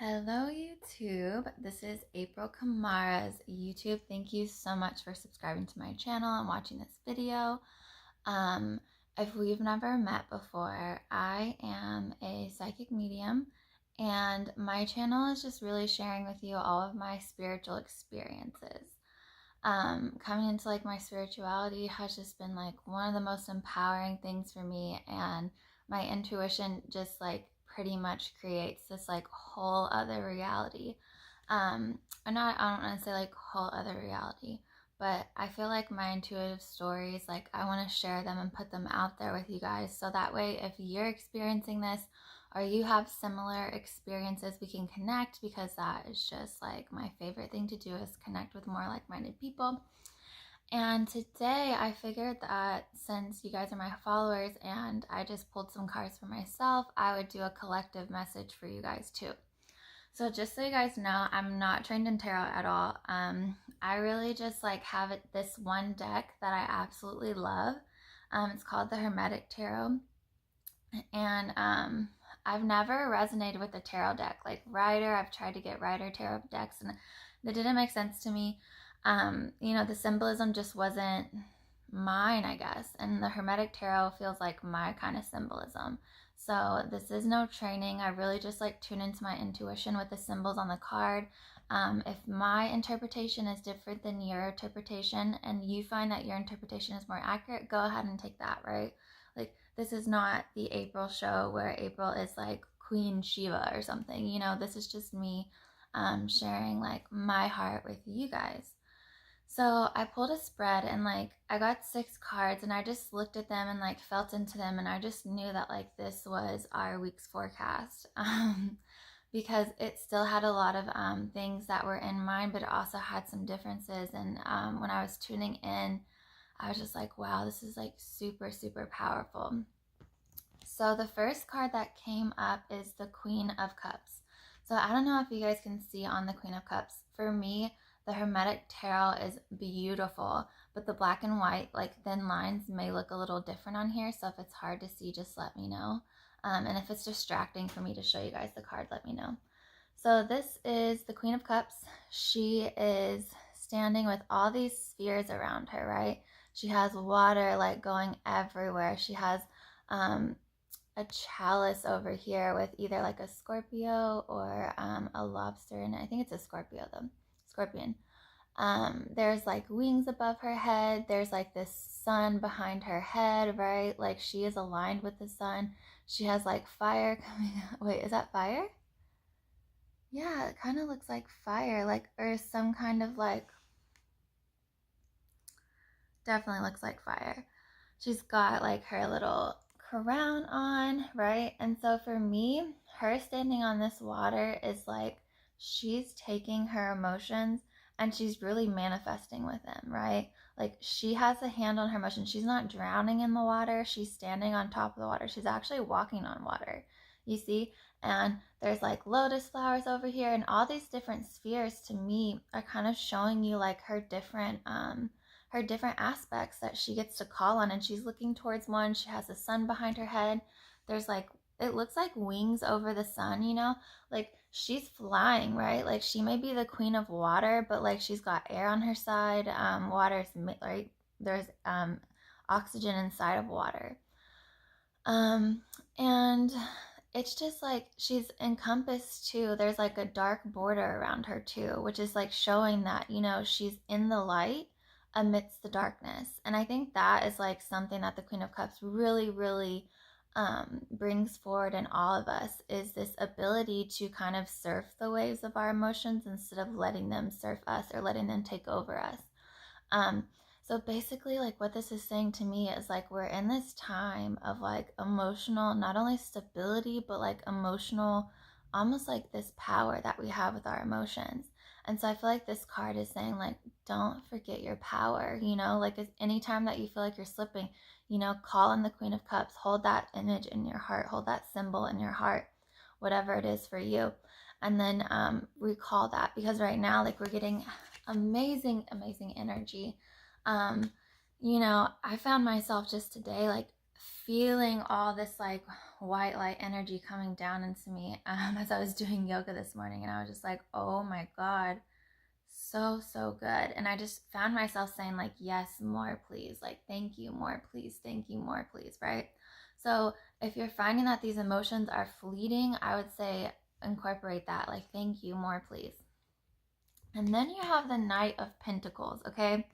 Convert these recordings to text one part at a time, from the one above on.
Hello YouTube, this is April Kamara's YouTube. Thank you so much for subscribing to my channel and watching this video. Um, if we've never met before, I am a psychic medium and my channel is just really sharing with you all of my spiritual experiences. Coming into like my spirituality has just been like one of the most empowering things for me, and my intuition just like pretty much creates this like whole other reality. I don't want to say like whole other reality, but I feel like my intuitive stories, like I want to share them and put them out there with you guys, so that way if you're experiencing this or you have similar experiences, we can connect, because that is just like my favorite thing to do, is connect with more like-minded people. And today I figured that since you guys are my followers and I just pulled some cards for myself, I would do a collective message for you guys too. So just so you guys know, I'm not trained in tarot at all. I really just like have this one deck that I absolutely love. It's called the Hermetic Tarot. And I've never resonated with the tarot deck. Like Rider, I've tried to get Rider tarot decks and that didn't make sense to me. The symbolism just wasn't mine, I guess. And the Hermetic Tarot feels like my kind of symbolism. So this is no training. I really just like tune into my intuition with the symbols on the card. If my interpretation is different than your interpretation and you find that your interpretation is more accurate, go ahead and take that, right? Like, this is not the April show where April is like Queen Shiva or something. This is just me sharing like my heart with you guys. So I pulled a spread and like I got 6 cards and I just looked at them and like felt into them, and I just knew that like this was our week's forecast. Because it still had a lot of things that were in mind, but it also had some differences. And when I was tuning in, I was just like, wow, this is like super, super powerful. So the first card that came up is the Queen of Cups. So I don't know if you guys can see on the Queen of Cups. For me, the Hermetic Tarot is beautiful, but the black and white, like thin lines, may look a little different on here. So if it's hard to see, just let me know. And if it's distracting for me to show you guys the card, let me know. So this is the Queen of Cups. She is standing with all these spheres around her, right? She has water like going everywhere. She has a chalice over here with either like a Scorpio or a lobster, and I think it's a Scorpio though, scorpion. There's like wings above her head. There's like this sun behind her head, right? Like she is aligned with the sun. She has like fire coming out. Wait, is that fire? Yeah, it kind of looks like fire, like, or some kind of like, definitely looks like fire. She's got like her little crown on, right? And so for me, her standing on this water is like she's taking her emotions and she's really manifesting with them, right? Like she has a hand on her emotions. She's not drowning in the water. She's standing on top of the water. She's actually walking on water, you see? And there's like lotus flowers over here, and all these different spheres to me are kind of showing you like her different aspects that she gets to call on. And she's looking towards one. She has the sun behind her head. There's like, it looks like wings over the sun, like she's flying, right? Like she may be the queen of water, but like she's got air on her side. Water's right, there's oxygen inside of water. And it's just like she's encompassed too. There's like a dark border around her too, which is like showing that, she's in the light amidst the darkness. And I think that is like something that the Queen of Cups really, really brings forward in all of us, is this ability to kind of surf the waves of our emotions instead of letting them surf us or letting them take over us. So basically, like what this is saying to me is like we're in this time of like emotional, not only stability, but like emotional, almost like this power that we have with our emotions. And so I feel like this card is saying like, don't forget your power, like anytime that you feel like you're slipping, call on the Queen of Cups, hold that image in your heart, hold that symbol in your heart, whatever it is for you. And then recall that, because right now, like we're getting amazing, amazing energy. I found myself just today like feeling all this like white light energy coming down into me as I was doing yoga this morning, and I was just like, oh my God, so good. And I just found myself saying like, yes, more please, like thank you, more please, thank you, more please, right? So if you're finding that these emotions are fleeting, I would say incorporate that, like thank you, more please. And then you have the Knight of Pentacles, okay?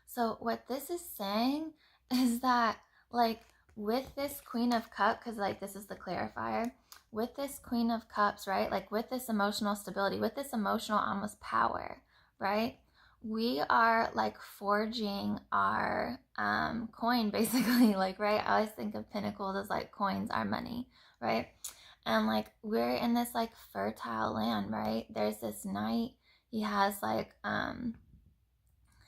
So what this is saying is that like with this Queen of Cups, because like this is the clarifier, with this Queen of Cups, right? Like with this emotional stability, with this emotional almost power, right? We are like forging our coin basically, like, right? I always think of pentacles as like coins, our money, right? And like we're in this like fertile land, right? There's this knight. He has like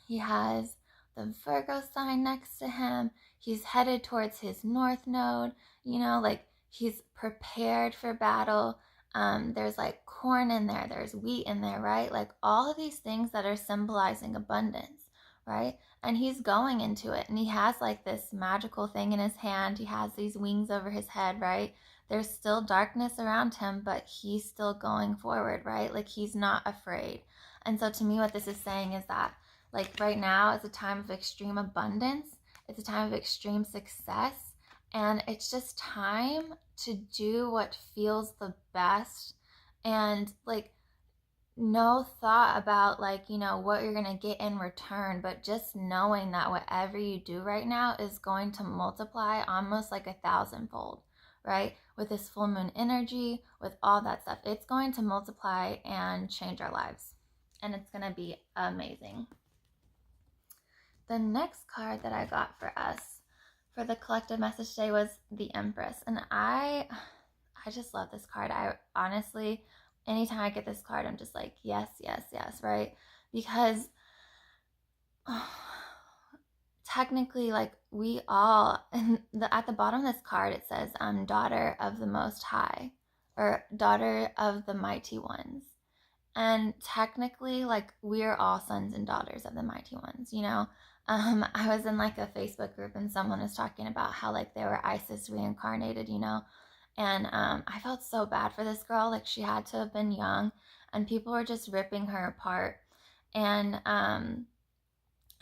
he has the Virgo sign next to him. He's headed towards his north node, you know, like he's prepared for battle. There's like corn in there, there's wheat in there, right? Like all of these things that are symbolizing abundance, right? And he's going into it, and he has like this magical thing in his hand. He has these wings over his head, right? There's still darkness around him, but he's still going forward, right? Like he's not afraid. And so to me, what this is saying is that like right now is a time of extreme abundance. It's a time of extreme success. And it's just time to do what feels the best. And like no thought about like, you know, what you're going to get in return, but just knowing that whatever you do right now is going to multiply almost like 1,000-fold, right? With this full moon energy, with all that stuff, it's going to multiply and change our lives. And it's going to be amazing. The next card that I got for us for the collective message today was the Empress. And I just love this card. I honestly, anytime I get this card, I'm just like, yes, right? Because technically, like we all, at the bottom of this card, it says, daughter of the Most High, or daughter of the Mighty Ones. And technically, like we're all sons and daughters of the Mighty Ones, you know? I was in like a Facebook group, and someone was talking about how like they were Isis reincarnated, you know? And I felt so bad for this girl. Like she had to have been young, and people were just ripping her apart. And I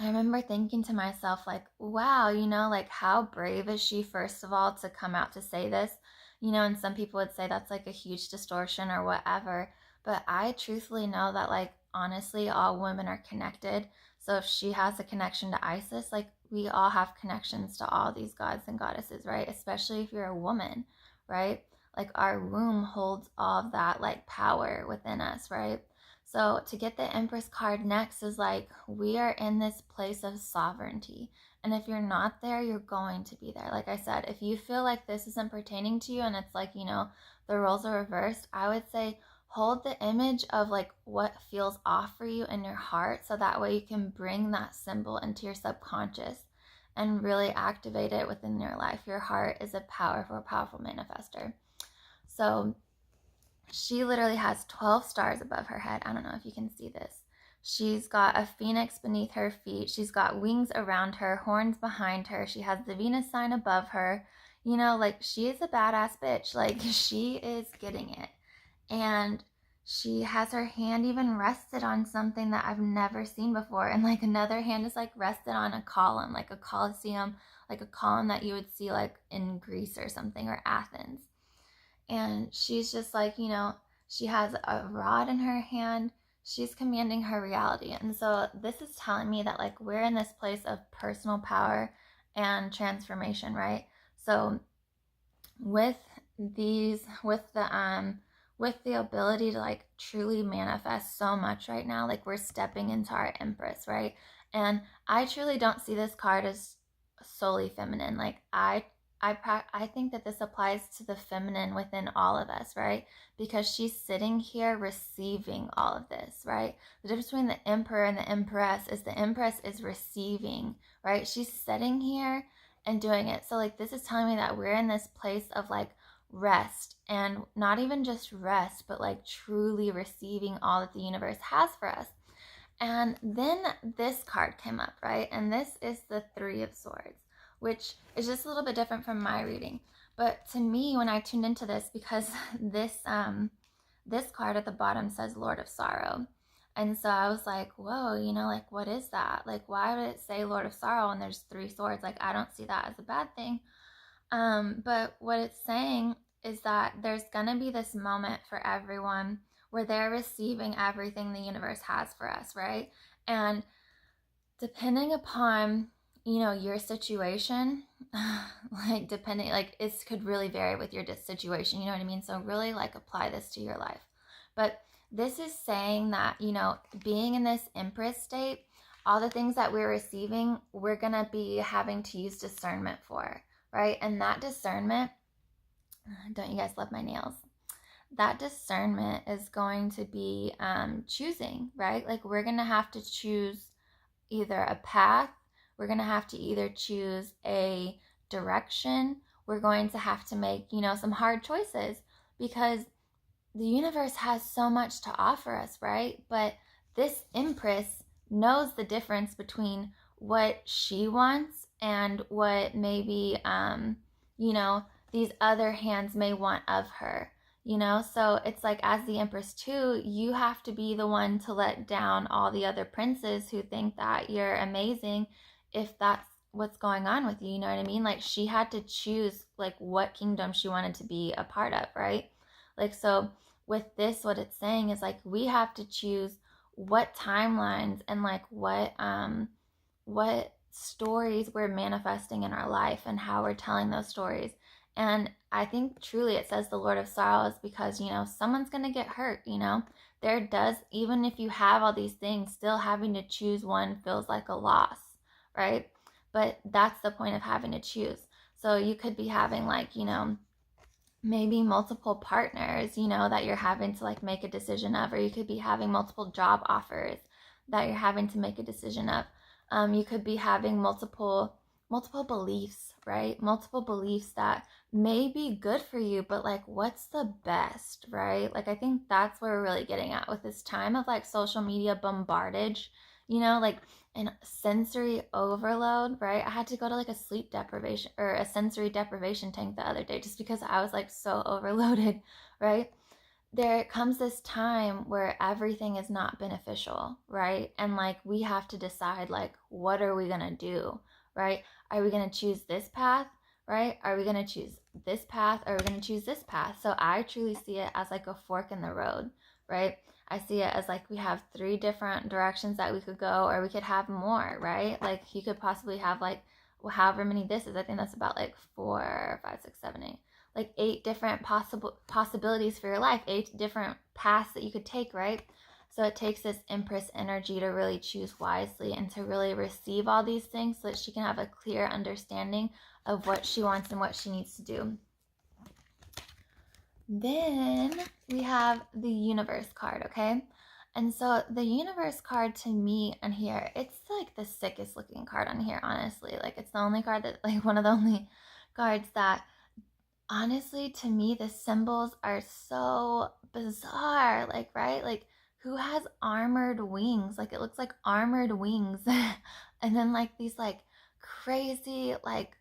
remember thinking to myself, like, wow, you know, like how brave is she, first of all, to come out to say this, you know? And some people would say that's like a huge distortion or whatever. But I truthfully know that, like, honestly, all women are connected. So if she has a connection to Isis, like, we all have connections to all these gods and goddesses, right? Especially if you're a woman, right? Like, our womb holds all of that, like, power within us, right? So to get the Empress card next is like, we are in this place of sovereignty. And if you're not there, you're going to be there. Like I said, if you feel like this isn't pertaining to you and it's like, you know, the roles are reversed, I would say hold the image of like what feels off for you in your heart, so that way you can bring that symbol into your subconscious and really activate it within your life. Your heart is a powerful manifester. So she literally has 12 stars above her head. I don't know if you can see this. She's got a phoenix beneath her feet. She's got wings around her, horns behind her. She has the Venus sign above her. You know, like she is a badass bitch. Like she is getting it. And she has her hand even rested on something that I've never seen before. And like another hand is like rested on a column, like a Colosseum, like a column that you would see like in Greece or something, or Athens. And she's just like, you know, she has a rod in her hand. She's commanding her reality. And so this is telling me that like we're in this place of personal power and transformation, right? So with the ability to like truly manifest so much right now, like we're stepping into our Empress, right? And I truly don't see this card as solely feminine. Like I think that this applies to the feminine within all of us, right? Because she's sitting here receiving all of this, right? The difference between the Emperor and the Empress is the Empress is receiving, right? She's sitting here and doing it. So like this is telling me that we're in this place of like rest, and not even just rest, but like truly receiving all that the universe has for us. And then this card came up, right? And this is the Three of Swords, which is just a little bit different from my reading. But to me, when I tuned into this, because this card at the bottom says Lord of Sorrow. And so I was like, whoa, like, what is that? Like, why would it say Lord of Sorrow and there's three swords? Like, I don't see that as a bad thing. But what it's saying is that there's going to be this moment for everyone where they're receiving everything the universe has for us, right? And depending upon, your situation, like depending, like it could really vary with your situation, you know what I mean? So really like apply this to your life. But this is saying that, being in this Empress state, all the things that we're receiving, we're going to be having to use discernment for, right? And that discernment, don't you guys love my nails? That discernment is going to be choosing, right? Like we're going to have to choose either a path, we're going to have to either choose a direction, we're going to have to make, some hard choices, because the universe has so much to offer us, right? But this Empress knows the difference between what she wants and what maybe, these other hands may want of her. So it's like, as the Empress too, you have to be the one to let down all the other princes who think that you're amazing, if that's what's going on with you. You know what I mean? Like, she had to choose like what kingdom she wanted to be a part of, right? Like, so with this, what it's saying is like, we have to choose what timelines and like what stories we're manifesting in our life and how we're telling those stories. And I think truly it says the Lord of Sorrows because, someone's going to get hurt, There does, even if you have all these things, still having to choose one feels like a loss, right? But that's the point of having to choose. So you could be having like, maybe multiple partners, that you're having to like make a decision of, or you could be having multiple job offers that you're having to make a decision of. You could be having multiple beliefs, right? Multiple beliefs that may be good for you, but like, what's the best, right? Like, I think that's where we're really getting at with this time of like social media bombardage, like and sensory overload, right? I had to go to like a sleep deprivation or a sensory deprivation tank the other day just because I was like so overloaded, right? There comes this time where everything is not beneficial, right? And like, we have to decide, like, what are we going to do, right? Are we going to choose this path, right? Are we going to choose this path, or are we going to choose this path? So I truly see it as like a fork in the road, right? I see it as like, we have 3 different directions that we could go, or we could have more, right? Like, you could possibly have like, however many this is. I think that's about like 4, 5, 6, 7, 8, like 8 different possibilities for your life, 8 different paths that you could take, right? So it takes this Empress energy to really choose wisely and to really receive all these things so that she can have a clear understanding of what she wants and what she needs to do. Then we have the Universe card, okay? And so the Universe card, to me on here, it's like the sickest looking card on here, honestly. Like, it's the only card that, like, one of the only cards that, honestly, to me, the symbols are so bizarre. Like, right? Like, who has armored wings? Like, it looks like armored wings. And then like these like crazy like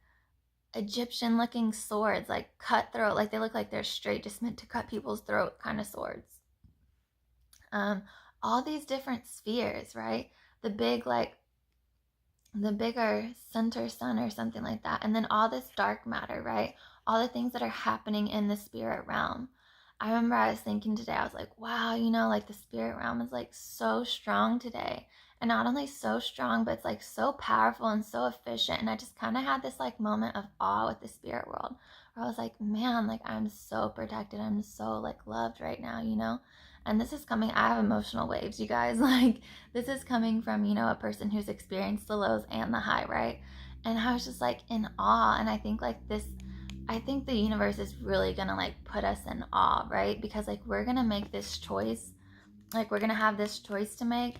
Egyptian looking swords, like cutthroat, like they look like they're straight just meant to cut people's throat kind of swords. All these different spheres, right? The big, like the bigger center sun or something like that. And then all this dark matter, right? All the things that are happening in the spirit realm. I remember I was thinking today, I was like, wow, like the spirit realm is like so strong today. And not only so strong, but it's like so powerful and so efficient. And I just kind of had this like moment of awe with the spirit world where I was like, man, like I'm so protected. I'm so like loved right now, And this is coming, I have emotional waves, you guys. Like, this is coming from, a person who's experienced the lows and the high, right? And I was just like in awe. And I think like I think the universe is really gonna like put us in awe, right? Because like, we're gonna make this choice, like we're gonna have this choice to make.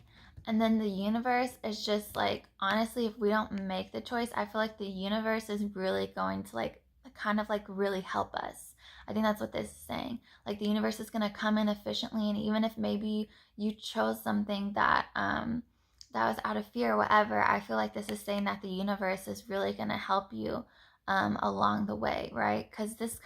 And then the universe is just like, honestly, if we don't make the choice, I feel like the universe is really going to like kind of like really help us. I think that's what this is saying. Like, the universe is going to come in efficiently, and even if maybe you chose something that that was out of fear or whatever, I feel like this is saying that the universe is really going to help you along the way, right? Because this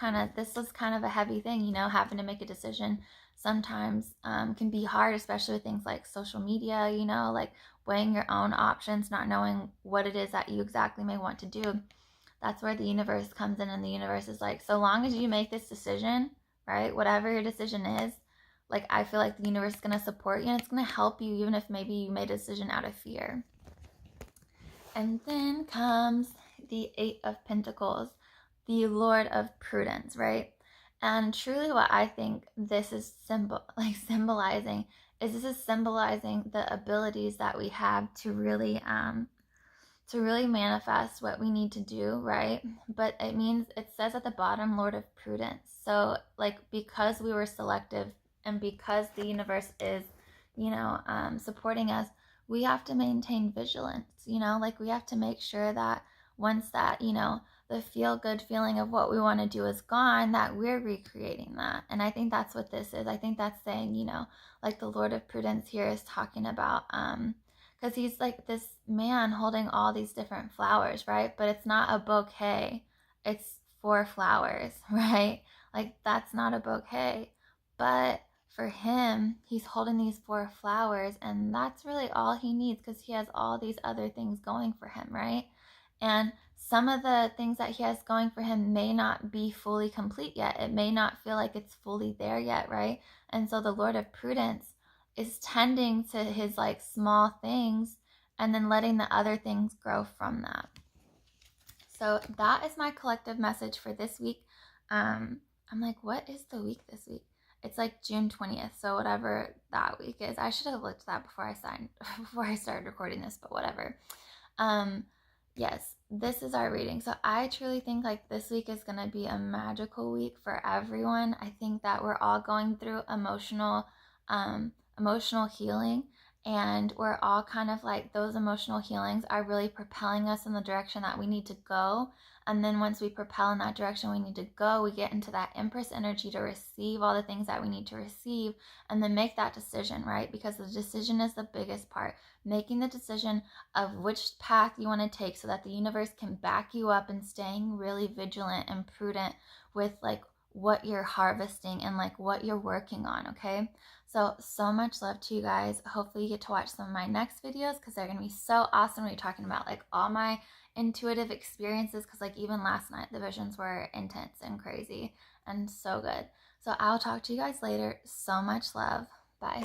was kind of a heavy thing, you know, having to make a decision sometimes can be hard, especially with things like social media, you know, like weighing your own options, not knowing what it is that you exactly may want to do. That's where the universe comes in, and the universe is like, so long as you make this decision, right, whatever your decision is, like, I feel like the universe is going to support you and it's going to help you, even if maybe you made a decision out of fear. And then comes the Eight of Pentacles, the Lord of Prudence, right? And truly what I think this is symbolizing is this is symbolizing the abilities that we have to really manifest what we need to do, right? But it says at the bottom, Lord of Prudence. So like, because we were selective and because the universe is, you know, supporting us, we have to maintain vigilance, you know, like we have to make sure that once that, you know, the feel good feeling of what we want to do is gone, that we're recreating that. And I think that's what this is. I think that's saying, you know, like the Lord of Prudence here is talking about, because he's like this man holding all these different flowers, right? But it's not a bouquet, it's 4 flowers, right? Like, that's not a bouquet. But for him, he's holding these 4 flowers, and that's really all he needs, because he has all these other things going for him, right? And some of the things that he has going for him may not be fully complete yet. It may not feel like it's fully there yet, right? And so the Lord of Prudence is tending to his like small things and then letting the other things grow from that. So that is my collective message for this week. I'm like, what is the week this week? It's like June 20th, so whatever that week is. I should have looked at that before I started recording this, but whatever. Yes, this is our reading. So I truly think like this week is going to be a magical week for everyone. I think that we're all going through emotional healing, and we're all kind of like, those emotional healings are really propelling us in the direction that we need to go. And then once we propel in that direction we need to go, we get into that Empress energy to receive all the things that we need to receive and then make that decision, right? Because the decision is the biggest part. Making the decision of which path you want to take so that the universe can back you up, and staying really vigilant and prudent with like what you're harvesting and like what you're working on, okay? So much love to you guys. Hopefully you get to watch some of my next videos, because they're going to be so awesome. We're talking about like all my intuitive experiences, because like even last night the visions were intense and crazy and so good. So I'll talk to you guys later. So much love. Bye.